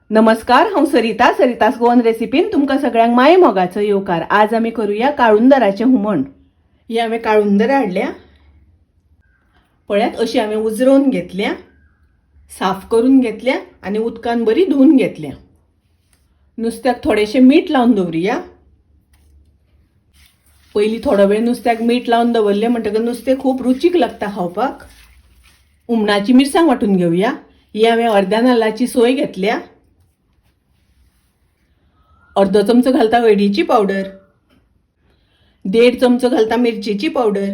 नमस्कार, हांव सरितास गोवन रेसिपीन तुमकां सगळ्यांक माये मोगाचो येवकार। आज आमी करूया काळुंदराचें हुमण। ही हांवें काळुंदरां हाडल्या, पळयात अशी हांवें उजरोवन घेतल्या, साफ करून घेतल्या आनी उदकान बरी धुवन घेतल्या। नुस्त्याक थोडेशें मीठ लावन दवरुया। पयलीं थोडो वेळ नुस्त्याक मीठ लावन दवरलें म्हणटकच नुस्तें खूब रुचीक लागता खावपाक। हुमणाची मिरसांग वांटून घेवया। ही हांवें अर्द्या नाल्लाची सोय घेतल्या। अर्धो चमचो घालता हळदीची पावडर, 1.5 चमचो घालता मिरचीची पावडर।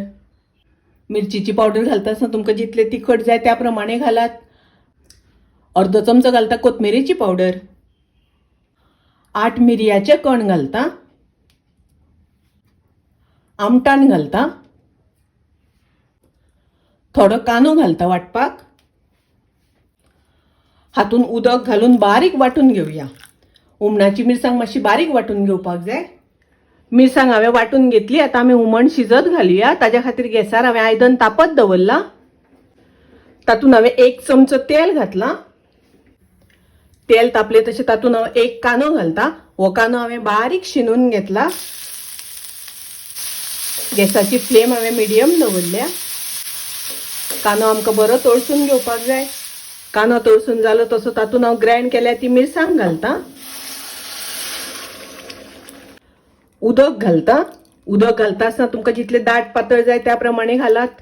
मिरचीची पावडर घालता आसतना तुमकां जितले तिखट जाय त्या प्रमाणे घालात। अर्धो चमचो घालता कोथमिरेची पावडर, 8 मिरयाचे कण घालता, आमटाण घालता, थोडो कांदो घालता वाटपाक। हातून उदक घालून बारीक वाटून घेवया। हुमणाची मिरसांग मातशी बारीक वाटून घेवपाक जाय। मिरसांग हांवें वाटून घेतली। आता आमी हुमण शिजत घालुया। ताज्या खातीर गॅसार हांवें आयदन तापत दवरला। तातून हांवें 1 चमचो तेल घातला। तेल तापले तशें तातून हांव 1 कांदो घालता। हो कांदो हांवें बारीक शिनून घेतला। गॅसाची फ्लेम हांवें मिडियम दवरल्या। कांदो आमकां बरो तळसून घेवपाक जाय। कांदो तळसून जालो तसो तातून हांव ग्राइंड केल्या ती मिरसांग घालता। उदक घालता। उदक घालता आसतना तुमकां जितले दाट पातळ जाय त्या प्रमाणे घालात।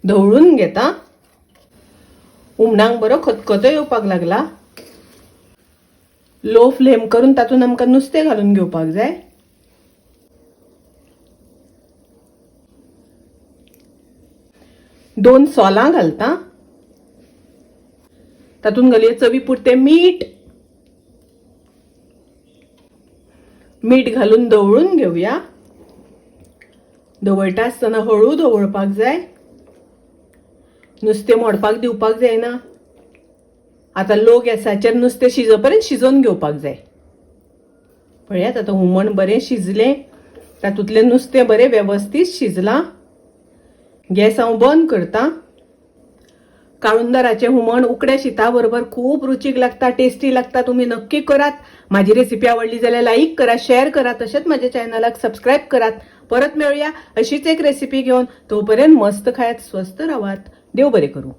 धवळून घेता। हुमणाक बरो खतखतो येवपाक लागला। लो फ्लेम करून तातून आमकां नुस्तें घालून घेवपाक जाय। दोन सोलां घालता। तातून घालुया चवी पुरते मीठ। मीठ घालून धवळून घेवया। धवळटा आसतना हळू धवळपाक जाय। नुस्तें मोडपाक दिवपाक जायना। आता लो गॅसाचेर नुस्तें शिजोपर्यंत शिजोवन घेवपाक जाय। पळयात आता हुमण बरें शिजलें। तातूंतलें नुस्तें बरें वेवस्थीत शिजलां। गॅस हांव बंद करता। काळुंदराचें हुमण उकड्या शीता बरोबर खूब रुचीक लागता, टेस्टी लागता। तुम्ही नक्की करात। माझी रेसिपी आवडली जाल्यार लाईक करा, शेअर करा, तशेंच माझ्या चॅनलाक सबस्क्राईब करात। परत मेळूया अशीच एक रेसिपी घेऊन। तोपर्यंत मस्त खायात, स्वस्त राहात। देव बरें करू।